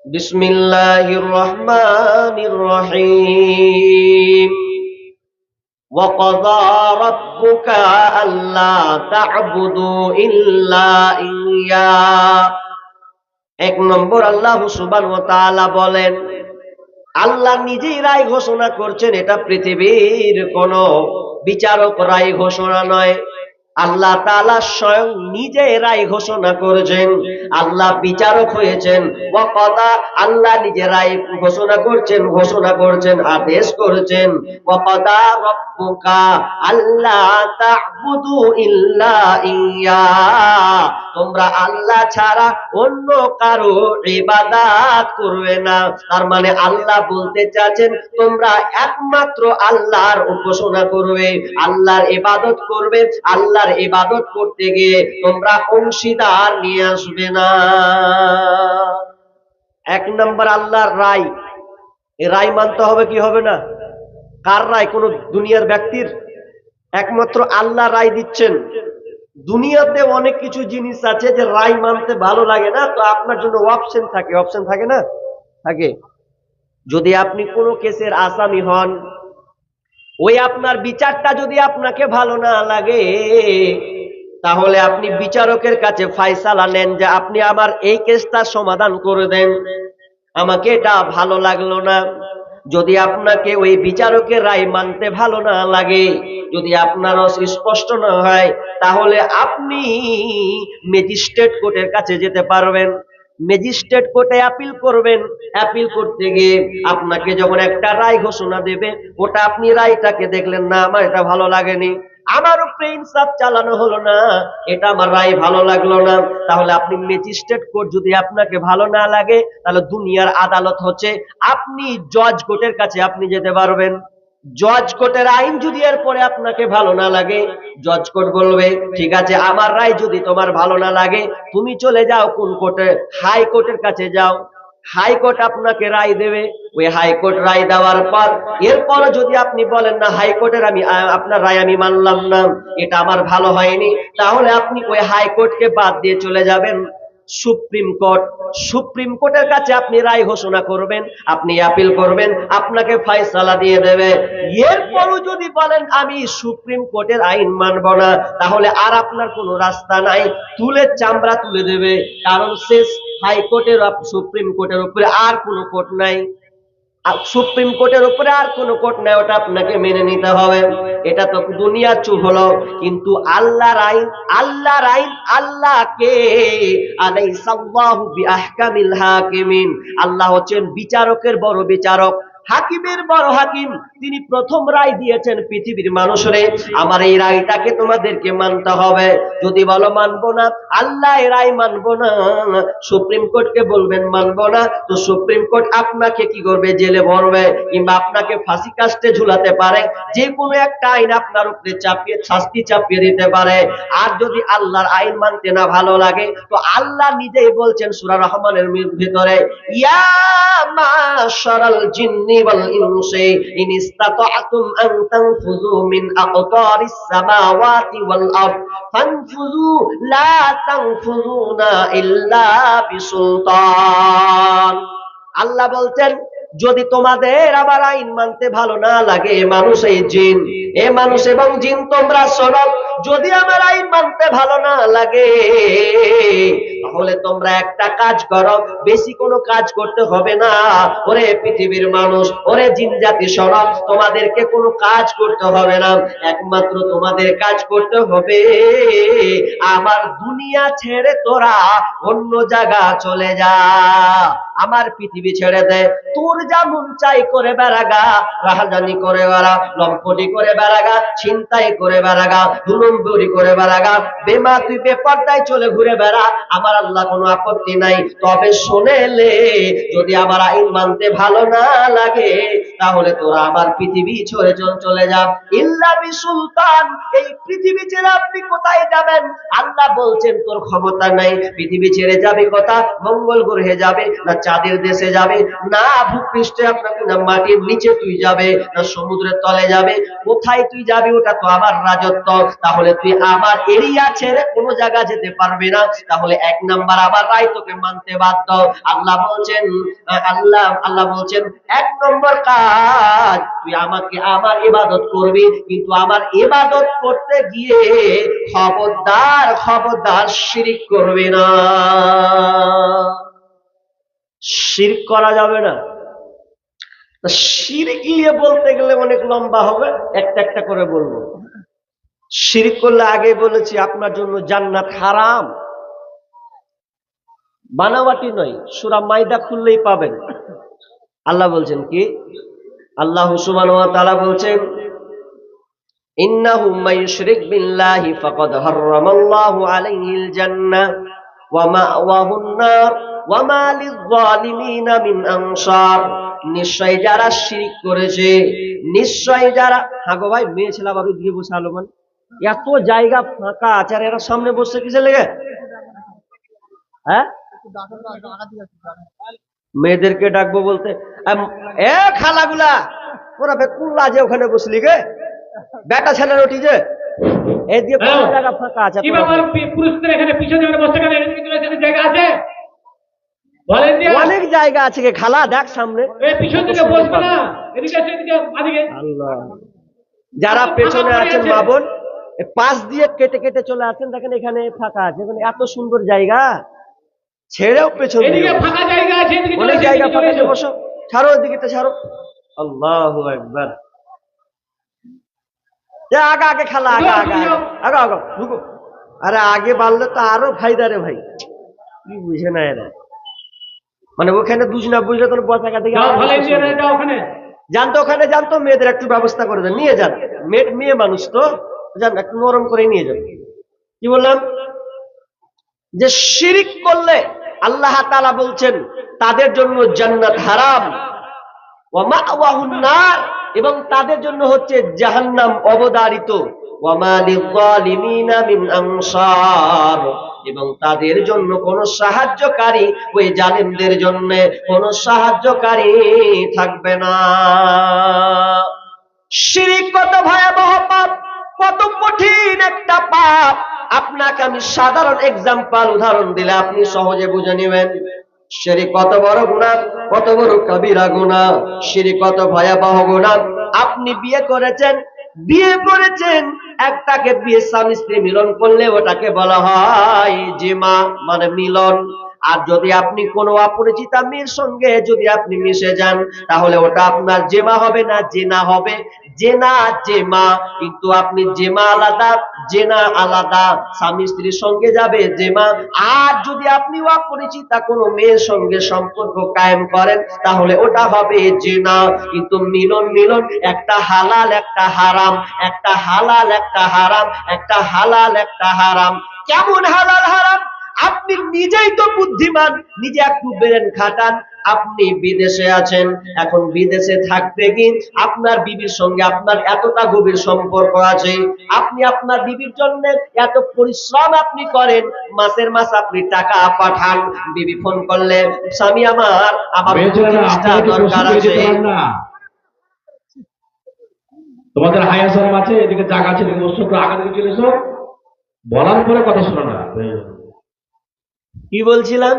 বিসমিল্লাহির রহমানির রহিম। وَقَضَى رَبُّكَ أَلَّا تَعْبُدُوا إِلَّا إِيَّاهُ। এক নম্বর আল্লাহ সুবহানাহু ওয়া তাআলা বলেন, আল্লাহ নিজেই রায় ঘোষণা করছেন, এটা পৃথিবীর কোন বিচারক রায় ঘোষণা নয়। আল্লাহ তাআলা স্বয়ং নিজে রায় ঘোষণা করেছেন, আল্লাহ বিচারক হয়েছেন। ওয়াকাদা, আল্লাহ নিজে রায় ঘোষণা করছেন, আদেশ করেছেন। ওয়াকাদা রব্বুকা আল্লা তা'বুদু ইল্লা ইয়্যা, তোমরা আল্লাহ ছাড়া অন্য কারো ইবাদত করবে না। তার মানে আল্লাহ বলতে চাচ্ছেন তোমরা একমাত্র আল্লাহর উপাসনা করবে, আল্লাহর ইবাদত করবে। আল্লাহর ইবাদত করতে গিয়ে তোমরা অংশীদার নিয়ে আসবে না। এক নম্বর আল্লাহর রায়, এই রায় মানতে হবে কি হবে না? কার রায়? কোন দুনিয়ার ব্যক্তির? একমাত্র আল্লাহ রায় দিচ্ছেন। দুনিয়াতে অনেক কিছু জিনিস আছে যে রায় মানতে ভালো লাগে না, তো আপনার জন্য অপশন থাকে না? থাকে। যদি আপনি কোনো কেসের আসামি হন, ওই আপনার বিচারটা যদি আপনাকে ভালো না লাগে, তাহলে আপনি বিচারকের কাছে ফায়সালা নেন যে আপনি আমার এই কেসটা সমাধান করে দেন, আমাকে এটা ভালো লাগলো না। যদি আপনাকে ওই বিচারকের রায় মানতে ভালো না লাগে, যদি আপনার স্পষ্ট না হয়, তাহলে আপনি ম্যাজিস্ট্রেট কোর্টের কাছে যেতে পারবেন। ম্যাজিস্ট্রেট কোর্টে আপিল করবেন। আপিল করতে গিয়ে আপনাকে যখন একটা রায় ঘোষণা দেবে, ওটা আপনি রায়টাকে দেখলেন না, আমার এটা ভালো লাগেনি, আমার উপরে ইনসাফ চালানো হলো না, এটা আমার রায় ভালো লাগলো না, তাহলে আপনি ম্যাজিস্ট্রেট কোর্ট যদি আপনাকে ভালো না লাগে, তাহলে দুনিয়ার আদালত হচ্ছে আপনি জজ কোর্টের কাছে আপনি যেতে পারবেন। জজ কোর্টের আইন যদি এরপরে আপনাকে ভালো না লাগে, জজ কোর্ট বলবে ঠিক আছে, আমার রায় যদি তোমার ভালো না লাগে, তুমি চলে যাও কোন কোর্টে? হাইকোর্টের কাছে যাও। হাইকোর্ট আপনাকে রায় দেবে। ওই হাইকোর্ট রায় দেওয়ার পর এরপর যদি আপনি বলেন না, হাইকোর্টের আপনার রায় আমি মানলাম না, এটা আমার ভালো হয়নি, তাহলে আপনি ওই হাইকোর্টকে বাদ দিয়ে চলে যাবেন সুপ্রিম কোর্ট। সুপ্রিম কোর্টের কাছে আপনি রায় ঘোষণা করবেন, আপনি আপিল করবেন, আপনাকে ফয়সালা দিয়ে দেবে। এরপরও যদি বলেন আমি সুপ্রিম কোর্টের আইন মানব না, তাহলে আর আপনার কোনো রাস্তা নাই, তুলে চামড়া তুলে দেবে। কারণ শেষ, হাইকোর্টের সুপ্রিম কোর্টের উপরে আর কোনো কোর্ট নাই, সুপ্রিম কোর্টের উপরে আর কোনো কোর্ট নাই, ওটা আপনাকে মেনে নিতে হবে। এটা তো দুনিয়ার চুপ হলো, কিন্তু আল্লাহর আইন, আল্লাহর আইন, আল্লাহকে আলাইসাল্লাহু বিআহকামিল হাকিমিন, আল্লাহ হচ্ছেন বিচারকের বড় বিচারক, হাকিমের বড় হাকিম। তিনি প্রথম রায় দিয়েছেন পৃথিবীর মানুষরে, আমার এই রায়টাকে তোমাদেরকে মানতে হবে। যদি বলো মানবো না, আল্লাহ এই রায় মানবো না, সুপ্রিম কোর্টকে বলবেন মানবো না, তো সুপ্রিম কোর্ট আপনাকে কি করবে? জেলে ভরবে, কিংবা আপনাকে ফাঁসি কাস্টে ঝুলাতে পারে, যে কোনো একটা আইন আপনার উপরে চাপিয়ে শাস্তি চাপিয়ে দিতে পারে। আর যদি আল্লাহর আইন মানতে না ভালো লাগে, তো আল্লাহ নিজেই বলছেন সূরা রহমানের ভিতরে, ইয়া মাশারাল জিন্নি ওয়াল ইনসি ইন ইসতাতা'তুম আন তানফুযু মিন আকতারিস সামাওয়াতি ওয়াল আরদ ফানফুযু লা তানফুযুনা ইল্লা বিসুলতান। আল্লাহ বলছেন যদি তোমাদের আবার আইন মানতে ভালো না লাগে, মানুষ এই জিন, এ মানুষ এবং জিন তোমরা শোনো, যদি আমার আইন মানতে ভালো না লাগে, তাহলে তোমরা একটা কাজ করো, বেশি কোনো কাজ করতে হবে না। ওরে পৃথিবীর মানুষ, ওরে জিন জাতি শোনো, তোমাদেরকে কোনো কাজ করতে হবে না, একমাত্র তোমাদের কাজ করতে হবে আমার দুনিয়া ছেড়ে তোরা অন্য জায়গা চলে যা, আমার পৃথিবী ছেড়ে দে, তোর যা মন চাই করে বেড়াগা, রাহাজানি করে বেড়া, লম্পটি করে বেড়াগা, ছিনতাই করে বেড়াগা, দুনম্বরি করে বেড়াগা, বেমা তুই বেপর্দায় চলে ঘুরে বেড়া, আমার আল্লাহ কোনো আপত্তি নাই। তবে শোনেলে, যদি আমার আইন মানতে ভালো না লাগে, তাহলে তোরা আমার পৃথিবী ছেড়ে চলে যা ইল্লা বিসুলতান। এই পৃথিবী ছেড়ে আপনি কোথায় যাবেন? আল্লাহ বলছেন তোর ক্ষমতা নাই, পৃথিবী ছেড়ে যাবে কথা, মঙ্গল গ্রহে যাবে না চাঁদের দেশে যাবে, না ভূ পৃষ্ঠে আপনার না মাটির নিচে তুই যাবে, না সমুদ্রের তলে যাবে, কোথায় তুই যাবি ওটা তো আমার রাজত্ব। তাহলে তুই আমার এরিয়া ছেড়ে কোনো জায়গা যেতে পারবি না। তাহলে এক নাম্বার আমার রায় তোকে মানতে বাধ্য। আল্লাহ বলছেন, আল্লাহ বলছেন এক নম্বর কাজ তুই আমাকে আমার ইবাদত করবি, কিন্তু আমার ইবাদত করতে গিয়ে খবরদার খবরদার শিরক করবি না। শিরক করা যাবে না। শিরক নিয়ে বলতে গেলে অনেক লম্বা হবে, একটা একটা করে বলবো। শিরক করলে আগে বলেছি আপনার জন্য জান্নাত হারাম, বানাওয়াটি নয়, সূরা মাইদা খুললেই পাবেন। আল্লাহ বলছেন কি, আল্লাহ সুবহানাহু ওয়া তাআলা বলছেন ইন্নাহু মাইয়ুশরিক বিল্লাহি ফাকাদ হারামাল্লাহু আলাইহিল জান্নাহ ওয়া মাওয়াহুন নার ওয়া মা লিয-যালিমিনা মিন আনসার। নিশ্চয় যারা শিরক করেছে, নিশ্চয় যারা, হাগো ভাই মেয়ে ছেলে ভাবে দিয়ে বসে আলো, মানে এত জায়গা ফাঁকা আছে আর এরা সামনে বসে কিসে লেগে? হ্যাঁ, মেয়েদেরকে ডাকবো বলতে এ খালাগুলা ওরা কোন লাজে ওখানে বসলি গে, বেটা ছেলের ওটি যে এই দিয়ে কোন জায়গা ফাঁকা আছে? পুরুষদের এখানে পিছনে বসে গেলে জায়গা আছে, বলেন যে অনেক জায়গা আছে গে খালা, দেখ সামনে পিছন দিকে বসবে না, এদিকে এদিকে আদিকে। আল্লাহ, যারা পেছনে আছেন মা বোন পাশ দিয়ে কেটে কেটে চলে আসেন, দেখেন এখানে ফাঁকা আছে, এত সুন্দর জায়গা ছেড়েও পেছনে এদিকে ফাঁকা জায়গা আছে, এদিকে অনেক জায়গা ফাঁকা আছে, বসো, ছাড়ো এদিকে ছাড়ো। আল্লাহু আকবার। আগে আগে খালা, আগে আগে আগে আগে ঢুকো। আরে আগে বাড়লে তো আরো ফায়দা রে ভাই, কি বুঝে না এরা, মানে ওখানে বুঝ না বুঝলে তোর বসাকা থেকে জানতো, ওখানে জানতো, মেয়েদের একটু ব্যবস্থা করে দেন, নিয়ে যান, মেয়ে মানুষ তো যান, একটু নরম করে নিয়ে যান। কি বললাম, যে শিরক করলে আল্লাহ তাআলা বলছেন তাদের জন্য জান্নাত হারাম, ওয়া মাওয়াহুন নার, এবং তাদের জন্য হচ্ছে জাহান্নাম অবধারিত, ওয়া মা লিয-যালিমিনা মিন আনসার, এবং তাদের জন্য কোন সাহায্যকারী, ওই জালেমদের জন্য কোন সাহায্যকারী থাকবে না। শিরক কত ভয়াবহ পাপ, কত কঠিন একটা পাপ, আপনাকে আমি সাধারণ এক্সাম্পল উদাহরণ দিলে আপনি সহজে বুঝে নেবেন। শিরক কত বড় গুনাহ, কত বড় কবিরা গুনাহ, শিরক কত ভয়াবহ গুনাহ। আপনি বিয়ে করেছেন একটাকে, বিয়ে স্বামী স্ত্রী মিলন করলে ওটাকে বলা হয় জিমা, মানে মিলন। আর যদি আপনি কোনো অপরিচিতা মেয়ের সঙ্গে যদি আপনি মিশে যান, তাহলে ওটা আপনার জেমা হবে না জেনা হবে? জেনা জেমা, কিন্তু আপনি জেমা আলাদা জেনা আলাদা, স্বামী স্ত্রীর সঙ্গে যাবে জেমা। আর যদি আপনি অপরিচিতা কোনো মেয়ের সঙ্গে সম্পর্ক কায়েম করেন, তাহলে ওটা হবে জেনা। কিন্তু মিলন একটা হালাল একটা হারাম, একটা হালাল একটা হারাম, একটা হালাল একটা হারাম। কেমন হালাল হারাম? আপনি নিজেই তো বুদ্ধিমান, নিজে একটু ব্রেন খাটান। আপনি বিদেশে আছেন, এখন বিদেশে থাকতে গিয়ে আপনার বিবির সঙ্গে আপনার এতটা গভীর সম্পর্ক আছে, আপনি আপনার বিবির জন্য এত পরিশ্রম আপনি করেন, মাসের মাস আপনি টাকা পাঠান, বিবি ফোন করলে স্বামী আমার দরকার আছে। তোমাদের হায়াসরম আছে, এদিকে জায়গা আছে, এদিকে বসো, আগে দিকে চলে এসো, বলার পরে কথা শোনো না। কি বলছিলাম?